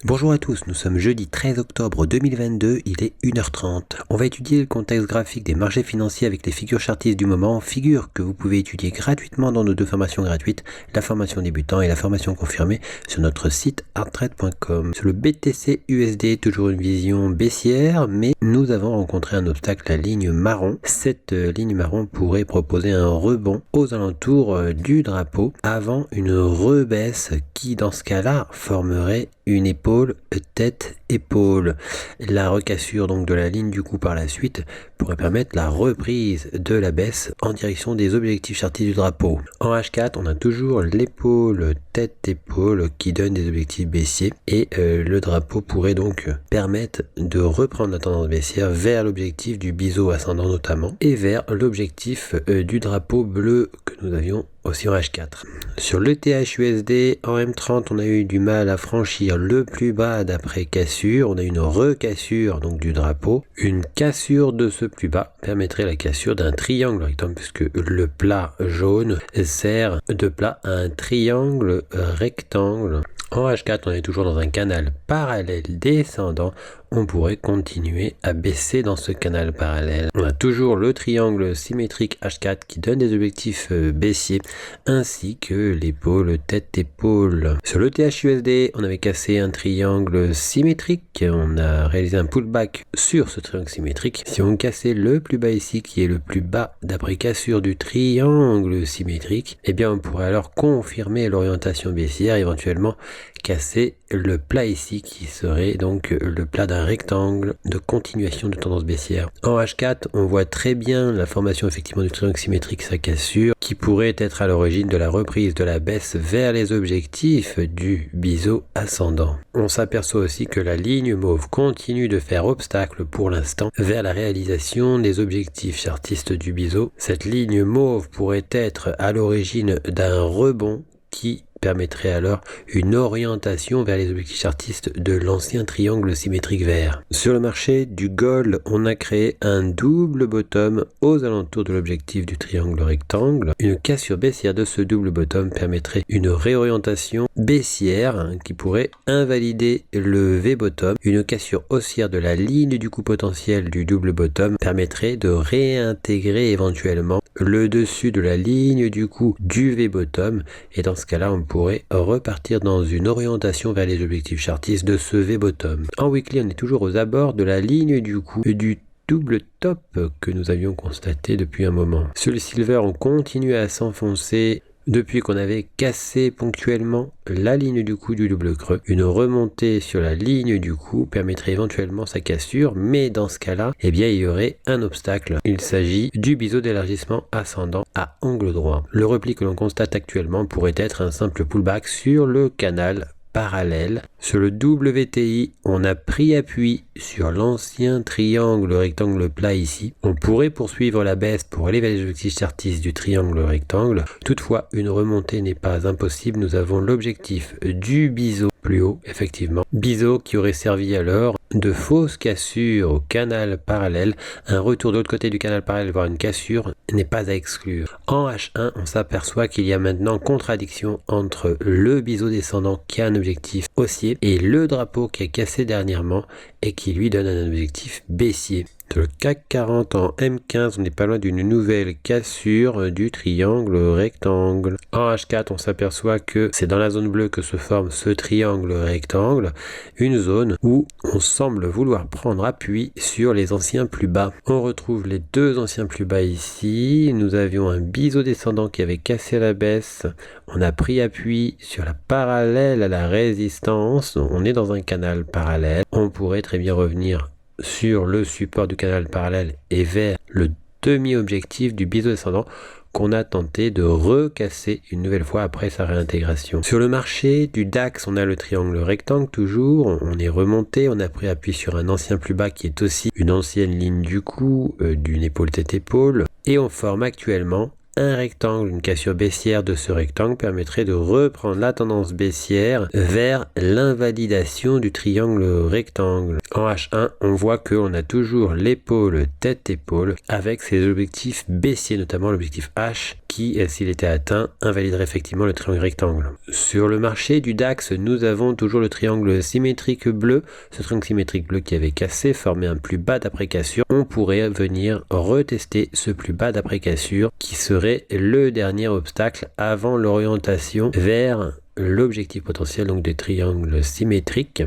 Bonjour à tous, nous sommes jeudi 13 octobre 2022, il est 1h30. On va étudier le contexte graphique des marchés financiers avec les figures chartistes du moment, figures que vous pouvez étudier gratuitement dans nos deux formations gratuites, la formation débutant et la formation confirmée sur notre site arttrade.com. Sur le BTC USD, toujours une vision baissière, mais nous avons rencontré un obstacle, la ligne marron. Cette ligne marron pourrait proposer un rebond aux alentours du drapeau avant une rebaisse qui dans ce cas-là formerait une épaule, tête, épaule. La recassure donc de la ligne du coup par la suite pourrait permettre la reprise de la baisse en direction des objectifs chartistes du drapeau. En H4, on a toujours l'épaule, tête, épaule qui donne des objectifs baissiers et le drapeau pourrait donc permettre de reprendre la tendance baissière vers l'objectif du biseau ascendant notamment et vers l'objectif du drapeau bleu que nous avions aussi en H4. Sur l'ETH USD, en M30, on a eu du mal à franchir le plus bas d'après cassure. On a une recassure donc du drapeau. Une cassure de ce plus bas permettrait la cassure d'un triangle rectangle puisque le plat jaune sert de plat à un triangle rectangle. En H4, on est toujours dans un canal parallèle descendant. On pourrait continuer à baisser dans ce canal parallèle. On a toujours le triangle symétrique H4 qui donne des objectifs baissiers ainsi que l'épaule tête-épaule. Sur le THUSD, on avait cassé un triangle symétrique. On a réalisé un pullback sur ce triangle symétrique. Si on cassait le plus bas ici, qui est le plus bas d'après cassure du triangle symétrique, eh bien on pourrait alors confirmer l'orientation baissière, éventuellement casser le plat ici qui serait donc le plat d'un rectangle de continuation de tendance baissière. En H4, on voit très bien la formation effectivement du triangle symétrique, sa cassure, qui pourrait être à l'origine de la reprise de la baisse vers les objectifs du biseau ascendant. On s'aperçoit aussi que la ligne mauve continue de faire obstacle pour l'instant vers la réalisation des objectifs chartistes du biseau. Cette ligne mauve pourrait être à l'origine d'un rebond qui permettrait alors une orientation vers les objectifs chartistes de l'ancien triangle symétrique vert. Sur le marché du gold, on a créé un double bottom aux alentours de l'objectif du triangle rectangle. Une cassure baissière de ce double bottom permettrait une réorientation baissière qui pourrait invalider le V-bottom. Une cassure haussière de la ligne du coup potentiel du double bottom permettrait de réintégrer éventuellement le dessus de la ligne du coup du V-bottom et dans ce cas-là on pourrait repartir dans une orientation vers les objectifs chartistes de ce V-bottom. En weekly, on est toujours aux abords de la ligne du coup du double top que nous avions constaté depuis un moment. Sur le silver, on continue à s'enfoncer depuis qu'on avait cassé ponctuellement la ligne du coup du double creux. Une remontée sur la ligne du coup permettrait éventuellement sa cassure, mais dans ce cas-là, eh bien, il y aurait un obstacle. Il s'agit du biseau d'élargissement ascendant à angle droit. Le repli que l'on constate actuellement pourrait être un simple pullback sur le canal parallèle. Sur le WTI, on a pris appui sur l'ancien triangle rectangle plat ici. On pourrait poursuivre la baisse pour élever les objectifs chartistes du triangle rectangle. Toutefois, une remontée n'est pas impossible. Nous avons l'objectif du biseau plus haut, effectivement. Biseau qui aurait servi alors de fausse cassure au canal parallèle. Un retour de l'autre côté du canal parallèle, voire une cassure, n'est pas à exclure. En H1, on s'aperçoit qu'il y a maintenant contradiction entre le biseau descendant qui a un objectif haussier et le drapeau qui est cassé dernièrement et qui lui donne un objectif baissier. Sur le CAC 40 en M15, on n'est pas loin d'une nouvelle cassure du triangle rectangle. En H4, on s'aperçoit que c'est dans la zone bleue que se forme ce triangle rectangle, une zone où on semble vouloir prendre appui sur les anciens plus bas. On retrouve les deux anciens plus bas ici. Nous avions un biseau descendant qui avait cassé la baisse. On a pris appui sur la parallèle à la résistance. On est dans un canal parallèle. On pourrait très bien revenir sur le support du canal parallèle et vers le demi-objectif du biseau descendant qu'on a tenté de recasser une nouvelle fois après sa réintégration. Sur le marché du DAX, on a le triangle rectangle toujours, on est remonté, on a pris appui sur un ancien plus bas qui est aussi une ancienne ligne du coup, d'une épaule tête-épaule, et on forme actuellement un rectangle, une cassure baissière de ce rectangle permettrait de reprendre la tendance baissière vers l'invalidation du triangle rectangle. En H1, on voit qu'on a toujours l'épaule tête-épaule avec ses objectifs baissiers, notamment l'objectif H qui, s'il était atteint, invaliderait effectivement le triangle rectangle. Sur le marché du DAX, nous avons toujours le triangle symétrique bleu. Ce triangle symétrique bleu qui avait cassé, formé un plus bas d'après cassure. On pourrait venir retester ce plus bas d'après cassure qui serait le dernier obstacle avant l'orientation vers l'objectif potentiel donc des triangles symétriques.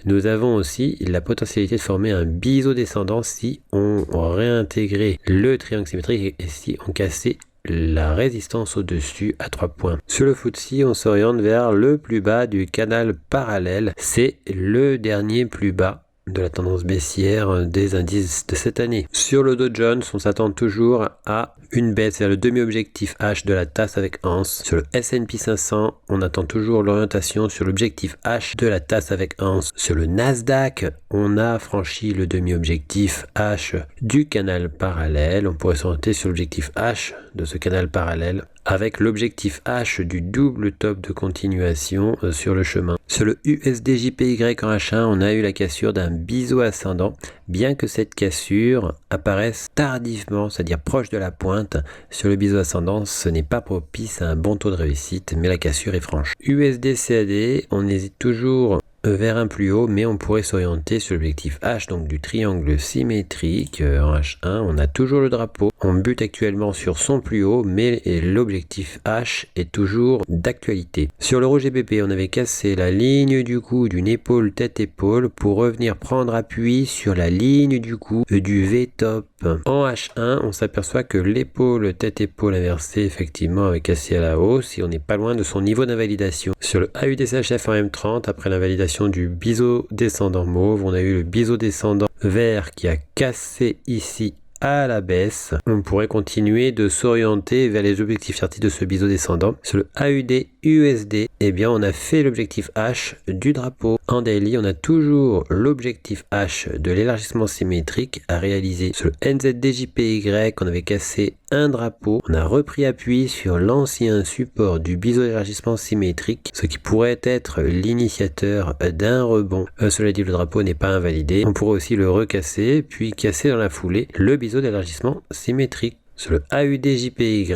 Nous avons aussi la potentialité de former un biseau descendant si on réintégrait le triangle symétrique et si on cassait la résistance au-dessus à 3 points. Sur le FTSE, on s'oriente vers le plus bas du canal parallèle. C'est le dernier plus bas de la tendance baissière des indices de cette année. Sur le Dow Jones, on s'attend toujours à une baisse vers le demi-objectif H de la tasse avec anse. Sur le S&P 500, on attend toujours l'orientation sur l'objectif H de la tasse avec anse. Sur le Nasdaq, on a franchi le demi-objectif H du canal parallèle. On pourrait s'orienter sur l'objectif H de ce canal parallèle avec l'objectif H du double top de continuation sur le chemin. Sur le USD/JPY en H1, on a eu la cassure d'un biseau ascendant, bien que cette cassure apparaisse tardivement, c'est-à-dire proche de la pointe. Sur le biseau ascendant, ce n'est pas propice à un bon taux de réussite, mais la cassure est franche. USD/CAD, on hésite toujours vers un plus haut, mais on pourrait s'orienter sur l'objectif H, donc du triangle symétrique en H1. On a toujours le drapeau, on bute actuellement sur son plus haut, mais l'objectif H est toujours d'actualité. Sur l'euro GBP, on avait cassé la ligne du cou d'une épaule tête-épaule pour revenir prendre appui sur la ligne du cou du V-top. En H1, on s'aperçoit que l'épaule tête-épaule inversée effectivement avait cassé à la hausse et on n'est pas loin de son niveau d'invalidation. Sur le AUD/CHF en M30, après l'invalidation du biseau descendant mauve, on a eu le biseau descendant vert qui a cassé ici à la baisse. On pourrait continuer de s'orienter vers les objectifs chartistes de ce biseau descendant. Sur le AUD/USD, eh bien on a fait l'objectif H du drapeau. En daily, on a toujours l'objectif H de l'élargissement symétrique à réaliser. Sur le NZD/JPY, on avait cassé un drapeau. On a repris appui sur l'ancien support du biseau d'élargissement symétrique, ce qui pourrait être l'initiateur d'un rebond. Cela dit, le drapeau n'est pas invalidé. On pourrait aussi le recasser, puis casser dans la foulée le biseau d'élargissement symétrique. Sur le AUD/JPY,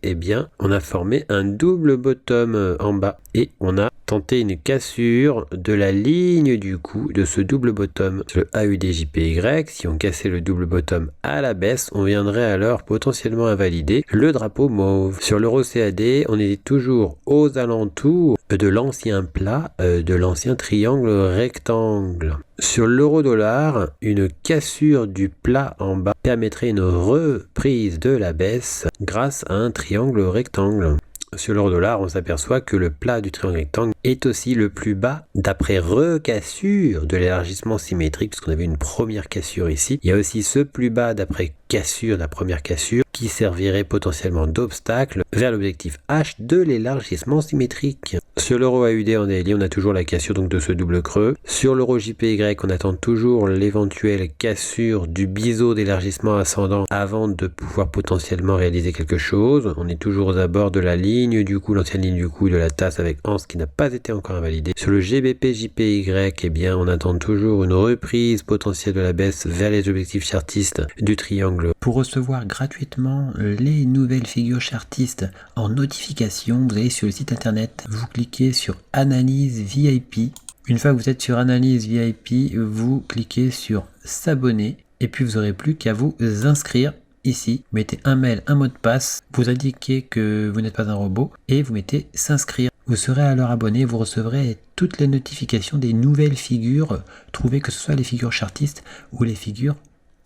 eh bien, on a formé un double bottom en bas et on a tenté une cassure de la ligne du cou de ce double bottom. Sur le AUD/JPY, si on cassait le double bottom à la baisse, on viendrait alors potentiellement invalider le drapeau mauve. Sur l'euro CAD, on est toujours aux alentours de l'ancien plat, de l'ancien triangle rectangle. Sur l'euro dollar, une cassure du plat en bas permettrait une reprise de la baisse grâce à un triangle rectangle. Sur l'euro dollar, on s'aperçoit que le plat du triangle rectangle est aussi le plus bas d'après recassure de l'élargissement symétrique, puisqu'on avait une première cassure ici. Il y a aussi ce plus bas d'après cassure, la première cassure, qui servirait potentiellement d'obstacle vers l'objectif H de l'élargissement symétrique. Sur l'euro AUD en daily, on a toujours la cassure donc de ce double creux. Sur l'euro JPY, on attend toujours l'éventuelle cassure du biseau d'élargissement ascendant avant de pouvoir potentiellement réaliser quelque chose. On est toujours aux abords de la ligne du cou, l'ancienne ligne du cou de la tasse avec anse qui n'a pas été encore invalidée. Sur le GBP JPY, eh bien, on attend toujours une reprise potentielle de la baisse vers les objectifs chartistes du triangle. Pour recevoir gratuitement les nouvelles figures chartistes en notification, vous allez sur le site internet, vous cliquez sur Analyse VIP. Une fois que vous êtes sur Analyse VIP, vous cliquez sur S'abonner et puis vous n'aurez plus qu'à vous inscrire. Ici, vous mettez un mail, un mot de passe, vous indiquez que vous n'êtes pas un robot et vous mettez s'inscrire. Vous serez alors abonné, vous recevrez toutes les notifications des nouvelles figures trouvées, que ce soit les figures chartistes ou les figures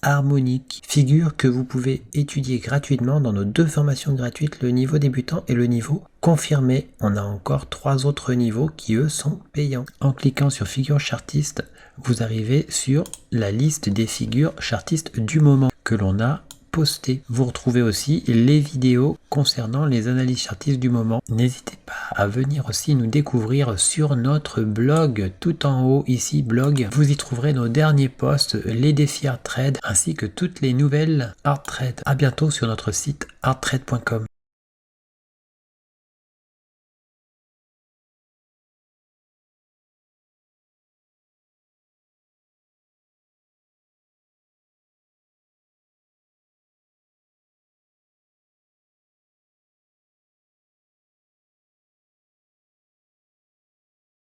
harmoniques. Figures que vous pouvez étudier gratuitement dans nos 2 formations gratuites, le niveau débutant et le niveau confirmé. On a encore 3 autres niveaux qui eux sont payants. En cliquant sur figures chartistes, vous arrivez sur la liste des figures chartistes du moment que l'on a posté. Vous retrouvez aussi les vidéos concernant les analyses chartistes du moment. N'hésitez pas à venir aussi nous découvrir sur notre blog, tout en haut ici, blog. Vous y trouverez nos derniers posts, les défis Hard Trade, ainsi que toutes les nouvelles Hard Trade. À bientôt sur notre site hardtrade.com.